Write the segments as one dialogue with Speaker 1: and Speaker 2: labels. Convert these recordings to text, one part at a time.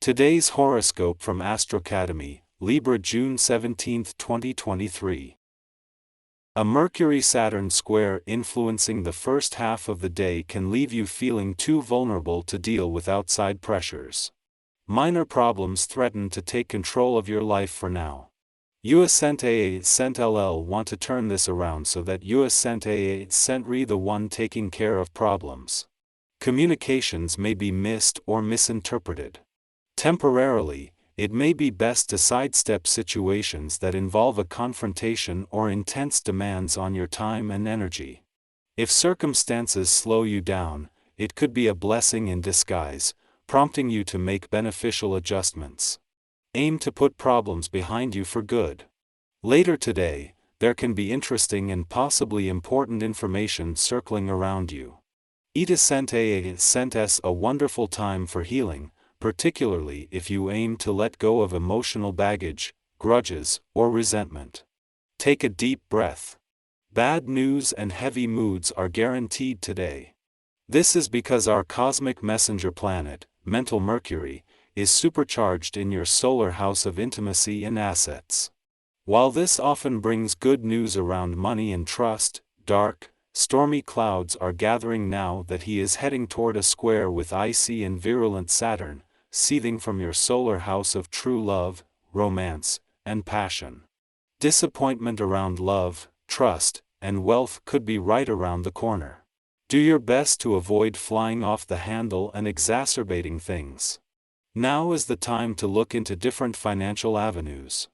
Speaker 1: Today's horoscope from Astrocademy, Libra June 17, 2023. A Mercury-Saturn square influencing the first half of the day can leave you feeling too vulnerable to deal with outside pressures. Minor problems threaten to take control of your life for now. U.S.LL want to turn this around so that U.S.Re the one taking care of problems. Communications may be missed or misinterpreted. Temporarily, it may be best to sidestep situations that involve a confrontation or intense demands on your time and energy. If circumstances slow you down, it could be a blessing in disguise, prompting you to make beneficial adjustments. Aim to put problems behind you for good. Later today, there can be interesting and possibly important information circling around you. It is a wonderful time for healing, particularly if you aim to let go of emotional baggage, grudges, or resentment. Take a deep breath. Bad news and heavy moods are guaranteed today. This is because our cosmic messenger planet, mental Mercury, is supercharged in your solar house of intimacy and assets. While this often brings good news around money and trust, dark, stormy clouds are gathering now that he is heading toward a square with icy and virulent Saturn, seething from your solar house of true love, romance, and passion. Disappointment around love, trust, and wealth could be right around the corner. Do your best to avoid flying off the handle and exacerbating things. Now is the time to look into different financial avenues.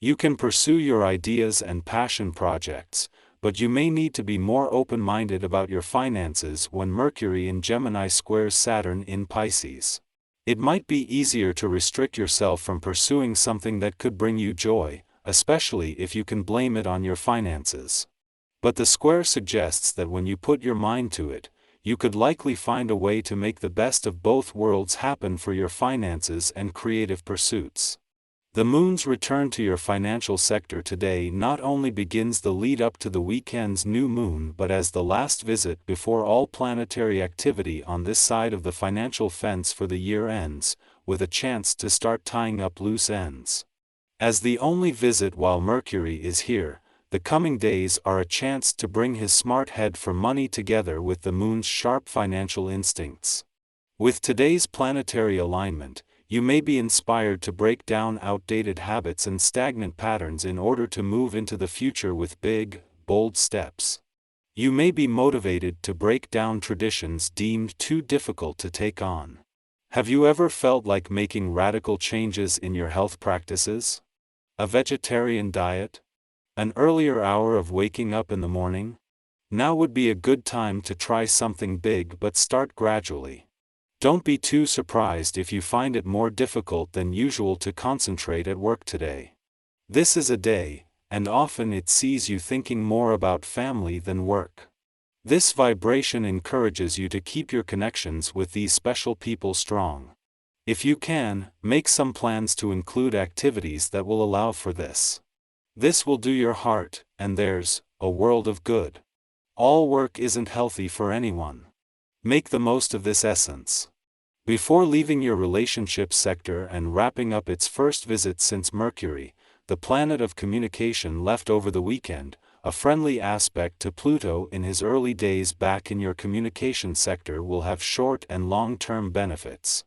Speaker 1: You can pursue your ideas and passion projects, but you may need to be more open-minded about your finances when Mercury in Gemini squares Saturn in Pisces. It might be easier to restrict yourself from pursuing something that could bring you joy, especially if you can blame it on your finances. But the square suggests that when you put your mind to it, you could likely find a way to make the best of both worlds happen for your finances and creative pursuits. The moon's return to your financial sector today not only begins the lead up to the weekend's new moon but as the last visit before all planetary activity on this side of the financial fence for the year ends, with a chance to start tying up loose ends. As the only visit while Mercury is here, the coming days are a chance to bring his smart head for money together with the moon's sharp financial instincts. With today's planetary alignment, you may be inspired to break down outdated habits and stagnant patterns in order to move into the future with big, bold steps. You may be motivated to break down traditions deemed too difficult to take on. Have you ever felt like making radical changes in your health practices? A vegetarian diet? An earlier hour of waking up in the morning? Now would be a good time to try something big, but start gradually. Don't be too surprised if you find it more difficult than usual to concentrate at work today. This is a day, and often it sees you thinking more about family than work. This vibration encourages you to keep your connections with these special people strong. If you can, make some plans to include activities that will allow for this. This will do your heart, and theirs, a world of good. All work isn't healthy for anyone. Make the most of this essence. Before leaving your relationship sector and wrapping up its first visit since Mercury, the planet of communication left over the weekend, a friendly aspect to Pluto in his early days back in your communication sector will have short and long-term benefits.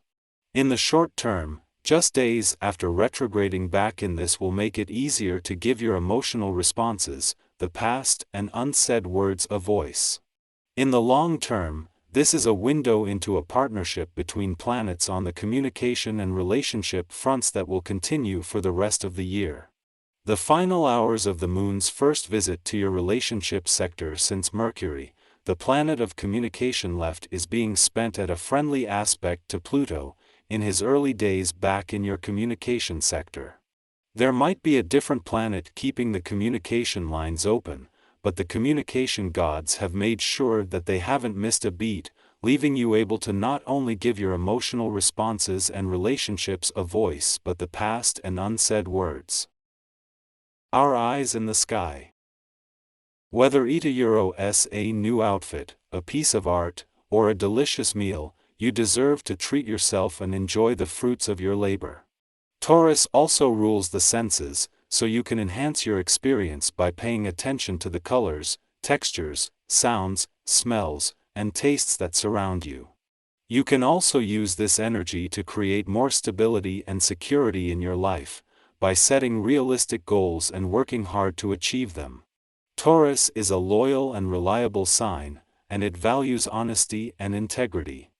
Speaker 1: In the short term, just days after retrograding back in this will make it easier to give your emotional responses, the past and unsaid words a voice. In the long term, this is a window into a partnership between planets on the communication and relationship fronts that will continue for the rest of the year. The final hours of the moon's first visit to your relationship sector since Mercury, the planet of communication left, is being spent at a friendly aspect to Pluto, in his early days back in your communication sector. There might be a different planet keeping the communication lines open, but the communication gods have made sure that they haven't missed a beat, leaving you able to not only give your emotional responses and relationships a voice but the past and unsaid words. Our eyes in the sky. Whether eat a new outfit, a piece of art, or a delicious meal, you deserve to treat yourself and enjoy the fruits of your labor. Taurus also rules the senses, so you can enhance your experience by paying attention to the colors, textures, sounds, smells, and tastes that surround you. You can also use this energy to create more stability and security in your life, by setting realistic goals and working hard to achieve them. Taurus is a loyal and reliable sign, and it values honesty and integrity.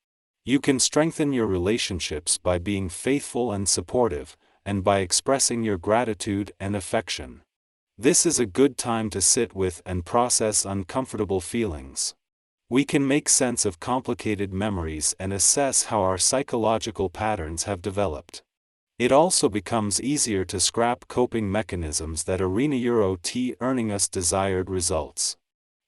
Speaker 1: You can strengthen your relationships by being faithful and supportive, and by expressing your gratitude and affection. This is a good time to sit with and process uncomfortable feelings. We can make sense of complicated memories and assess how our psychological patterns have developed. It also becomes easier to scrap coping mechanisms that arena Euro T earning us desired results.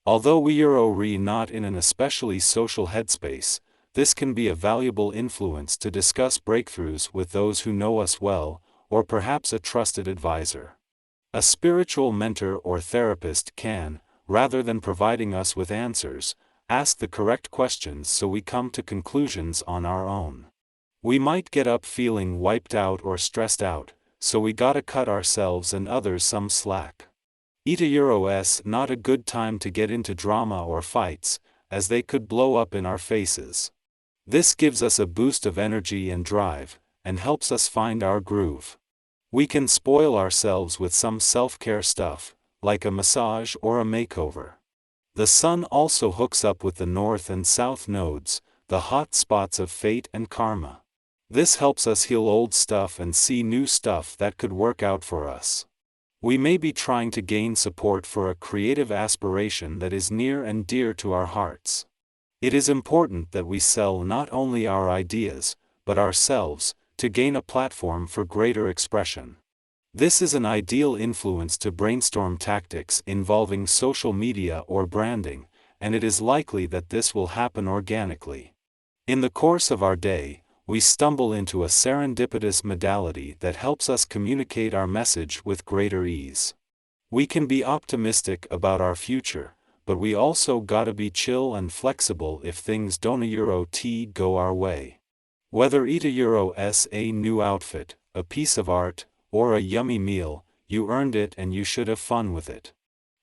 Speaker 1: Although we Euro not in an especially social headspace, this can be a valuable influence to discuss breakthroughs with those who know us well, or perhaps a trusted advisor. A spiritual mentor or therapist can, rather than providing us with answers, ask the correct questions so we come to conclusions on our own. We might get up feeling wiped out or stressed out, so we gotta cut ourselves and others some slack. Eta Euro not a good time to get into drama or fights, as they could blow up in our faces. This gives us a boost of energy and drive, and helps us find our groove. We can spoil ourselves with some self-care stuff, like a massage or a makeover. The Sun also hooks up with the North and South nodes, the hot spots of fate and karma. This helps us heal old stuff and see new stuff that could work out for us. We may be trying to gain support for a creative aspiration that is near and dear to our hearts. It is important that we sell not only our ideas, but ourselves, to gain a platform for greater expression. This is an ideal influence to brainstorm tactics involving social media or branding, and it is likely that this will happen organically. In the course of our day, we stumble into a serendipitous modality that helps us communicate our message with greater ease. We can be optimistic about our future, but we also gotta be chill and flexible if things don't Euro T go our way. Whether Eta Euro a new outfit, a piece of art, or a yummy meal, you earned it and you should have fun with it.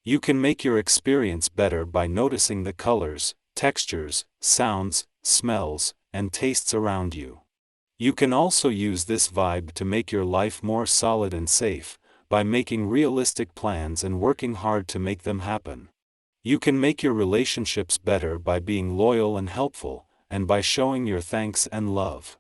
Speaker 1: You can make your experience better by noticing the colors, textures, sounds, smells, and tastes around you. You can also use this vibe to make your life more solid and safe, by making realistic plans and working hard to make them happen. You can make your relationships better by being loyal and helpful, and by showing your thanks and love.